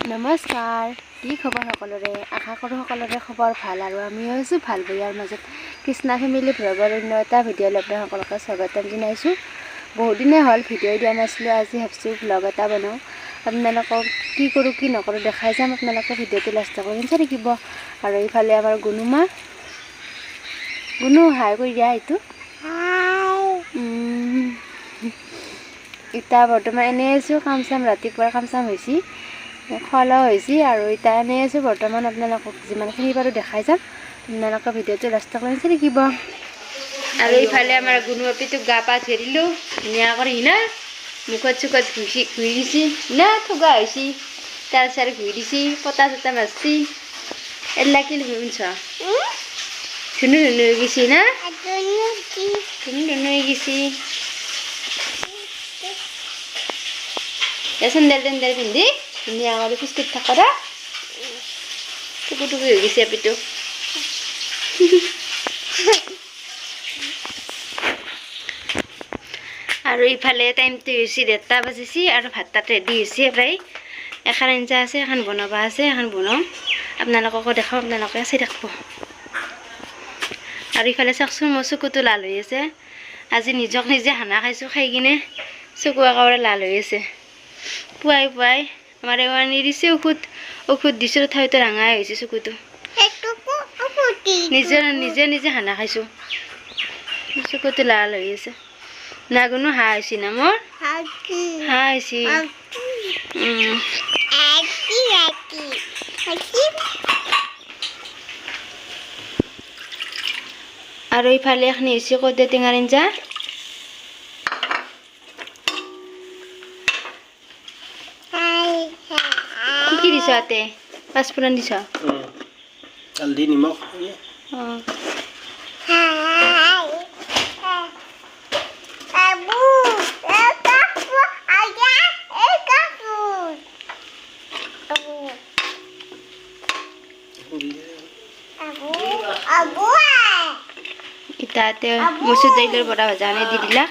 নমস্কাৰ, কি খবৰ সকলোৰে? আশা কৰোঁ সকলোৰে খবৰ ভাল আৰু আমিও আছোঁ ভাল বেয়াৰ মাজত। কৃষ্ণা ফেমিলি ভ্লগৰ অন্য এটা ভিডিঅ'লৈ আপোনাক সকলোকে স্বাগতম জনাইছোঁ। বহুত দিনে হ'ল ভিডিঅ' দিয়া নাছিলোঁ, আজি ভাবিছোঁ ভ্লগ এটা বনাওঁ। আপোনালোকক কি কৰোঁ কি নকৰোঁ দেখাই যাম, আপোনালোকে ভিডিঅ'টো লাষ্টলৈকে চাই থাকিব। আৰু এইফালে আমাৰ গুণুমা, গুণু হাই কৰি দিয়া এইটো। এতিয়া বৰ্তমান এনেই আছোঁ, কাম চাম ৰাতিপুৱাৰ কাম চাম হৈছে, খোৱা লোৱা হৈছে আৰু এতিয়া এনেই আছোঁ বৰ্তমান। আপোনালোকক যিমানখিনি পাৰোঁ দেখাই যাম, আপোনালোকে ভিডিঅ'টো লাষ্টলৈকে চাই থাকিব। আৰু এইফালে আমাৰ গুণু আপীটোক গা পা ধুই দিলোঁ ধুনীয়া কৰি না, মুখত চুখত ঘঁহি দিছি না, থগা হৈছে, তেল চেল ঘঁহি দিছি, পতা চটা মাৰছি। এইবিলাক কি শুনছ? ধুনু ধুনু হৈ গৈছি না, ধুনু ধুনু হৈ গৈছি। চেণ্ডেল টেণ্ডেল পিন্ধি ধুনীয়া কৰি খোজকাঢ়ি থাকা, টুকু টুকু হৈ গৈছে আপীটো। আৰু ইফালে টাইমটো হৈছে 1:30 বাজিছে আৰু ভাত তাত ৰেডি হৈছে প্ৰায়। এখন আঞ্জা আছে, এখন বনাব আছে, এখন বনাওঁ, আপোনালোককো দেখাওঁ, আপোনালোকে চাই থাকিব। আৰু ইফালে চাওকচোন মোৰ চকুটো লাল হৈ আছে, আজি নিজক নিজে খানা খাইছোঁ, খাই কিনে চকু একেবাৰে লাল হৈ আছে। পুৱাই পুৱাই আমাৰ এৱানি দিছে ঔষধ দিছোঁ, তথাপিতো ৰঙাই হৈছে চকুটো। নিজে নিজে নিজে খানা খাইছোঁ, চকুটো লাল হৈ আছে। নাগুনো হাঁহ হৈছে না মোৰ, হাঁহ হৈছে। আৰু ইফালে এখনি হৈছে কৰ্দৈ টেঙাৰ আঞ্জা। কি দিছ তাতে? পাঁচফোৰণ দিছ? হালধি নিমখ। ইতাতে মচুৰ দাইলৰ বৰা ভজা আনি দি দিলা।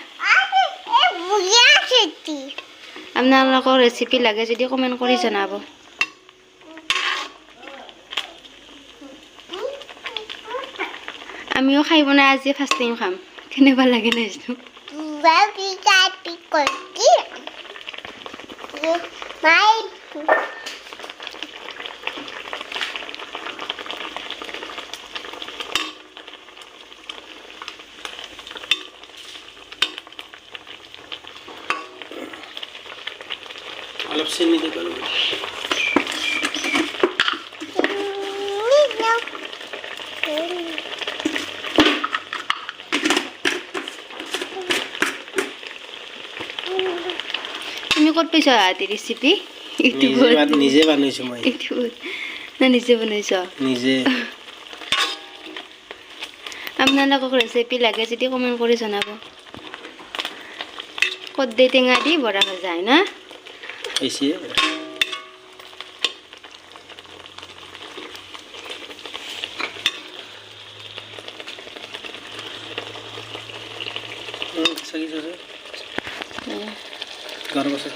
আপোনালোকৰ ৰেচিপি লাগে যদি কমেণ্ট কৰি জনাব। আমিও খাই বনাই আজি ফাৰ্ষ্ট টাইম খাম, কেনেকুৱা লাগে নাজানো। অলপ চেনি দিব লাগিব। তুমি ক'ত পাইছা আজি ৰেচিপি? নিজে বনাইছোঁ মই। না নিজে বনাইছ? নিজে। আপোনালোকক ৰেচিপি লাগে যদি কমেণ্ট কৰি জনাব। কৰ্দৈ টেঙা দি বৰা ভজা হয় না? হৈছে। গৰম আছে।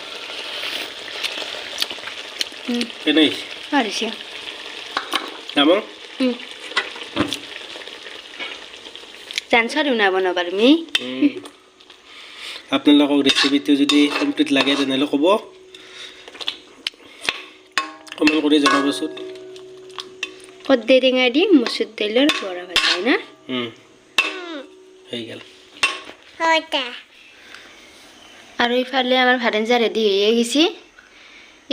কেনে পাৰিছে? জানছ না বনাব তুমি? আপোনালোকক ৰেচিপিটো যদি কমপ্লিট লাগে তেনেহ'লে ক'ব, কমেণ্ট কৰি জনাবচোন। কৰ্দৈ টেঙা দি মচুৰ দাইলৰ বৰা ভজা হয় না? হৈ গ'ল। আৰু ইফালে আমাৰ ভাত আঞ্জা ৰেডি হৈয়ে গৈছে।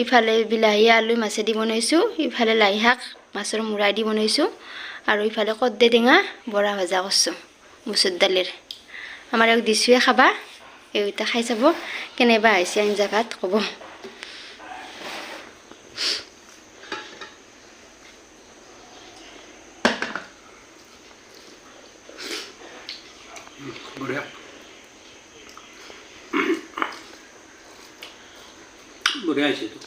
ইফালে বিলাহী আলু মাছেদি বনাইছোঁ, ইফালে লাই শাক মাছৰ মূৰা দি বনাইছোঁ, আৰু ইফালে কৰ্দৈ টেঙা বৰা ভজা কৰিছোঁ মচুৰ দালিৰ। আমাৰ ইয়াক দিছোঁৱে খাবা, এইকেইটা খাই চাব কেনেবা হৈছে আঞ্জা ভাত ক'ব। বঢ়িয়া বঢ়িয়া হৈছে এইটো।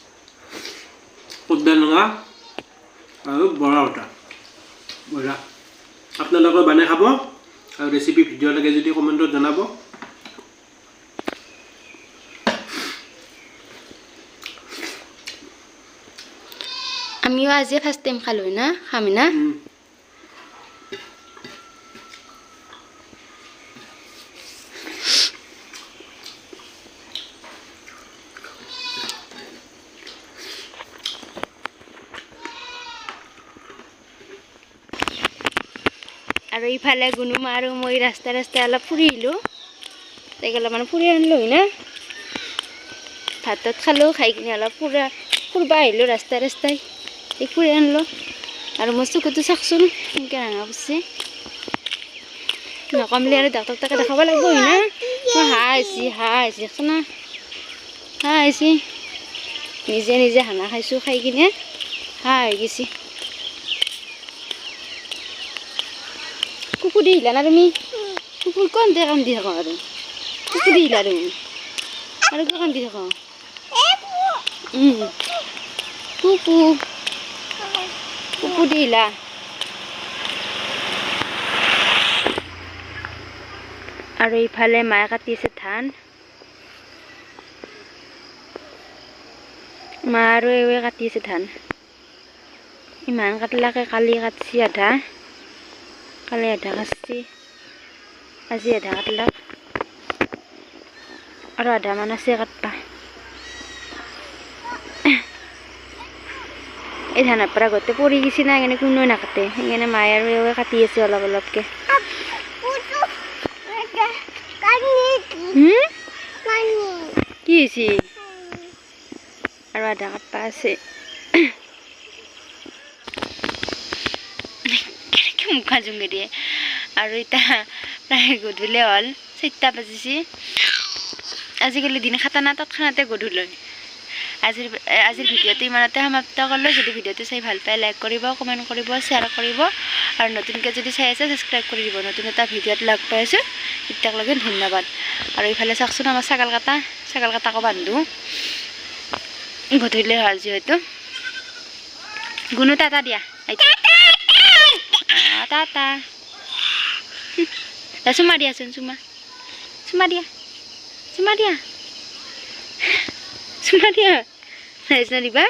কৰ্দৈ টেঙা আৰু বৰা ভজা বঢ়িয়া। আপোনালোকে বনাই খাব আৰু ৰেচিপি ভিডিঅ' লাগে যদি কমেণ্টত জনাব। আমিও আজি ফাৰ্ষ্ট টাইম খালোঁ না খামি না আৰু ইফালে গুণুমা আৰু মই ৰাস্তাই অলপ ফুৰি আহিলোঁ তাইক অলপমান ফুৰি আনিলোঁ না ভাত খালোঁ খাই কিনে অলপ ফুৰিব আহিলোঁ ৰাস্তাই এই ফুৰি আনিলোঁ আৰু মোৰ চকুটো চাওকচোন কেনেকৈ ৰঙা পৰছে নকমিলে আৰু ডাক্তৰক তাকে দেখাব লাগিব না মই হাঁহ আহিছে না হাঁহ আহিছে নিজে খানা খাইছোঁ খাই কিনে হাঁহ হৈ গৈছে কুকুৰ দি আহিলা না তুমি কুকুৰ কমতে কাম দি থাকোঁ আৰু কুকুৰ দি আহিলা তুমি আৰু কিয় কাম দি থাকোঁ কুকুৰ দি আহিলা আৰু ইফালে মায়ে কাটি আছে ধান মা আৰু এৱে কাটি আছে ধান ইমান কাটলাকে কালি কাটছি আধা কালি আধা কাটছি আজি আধা কাটলাক আৰু আধা মান আছে কাটবা এই ধানৰ পৰা গোটেই পৰি গৈছে না সেইকাৰণে কোনোৱে নাকাটে সেইকাৰণে মায়ে আৰু এৱে কাটি আছে অলপকৈ কি হৈছে আৰু আধা কাটবা আছে মুখা জুঙি দিয়ে আৰু এতিয়া প্ৰায় গধূলি হ'ল 4টা বাজিছে আজিকালি দিন খাটা না তৎক্ষণাতে গধূলি আজিৰ ভিডিঅ'টো ইমানতে সমাপ্ত কৰিলোঁ যদি ভিডিঅ'টো চাই ভাল পায় লাইক কৰিব কমেণ্ট কৰিব শ্বেয়াৰ কৰিব আৰু নতুনকৈ যদি চাই আছে ছাবস্ক্ৰাইব কৰি দিব নতুন এটা ভিডিঅ'ত লগ পাই আছোঁ এতিয়ালৈকে ধন্যবাদ আৰু ইফালে চাওকচোন আমাৰ ছাগল কাটাকো বান্ধো গধূলি হ'ল যিহেতু গুণু টাটা দিয়া টাটা চুমা দিয়াচোন চুমা দিয়া দিবা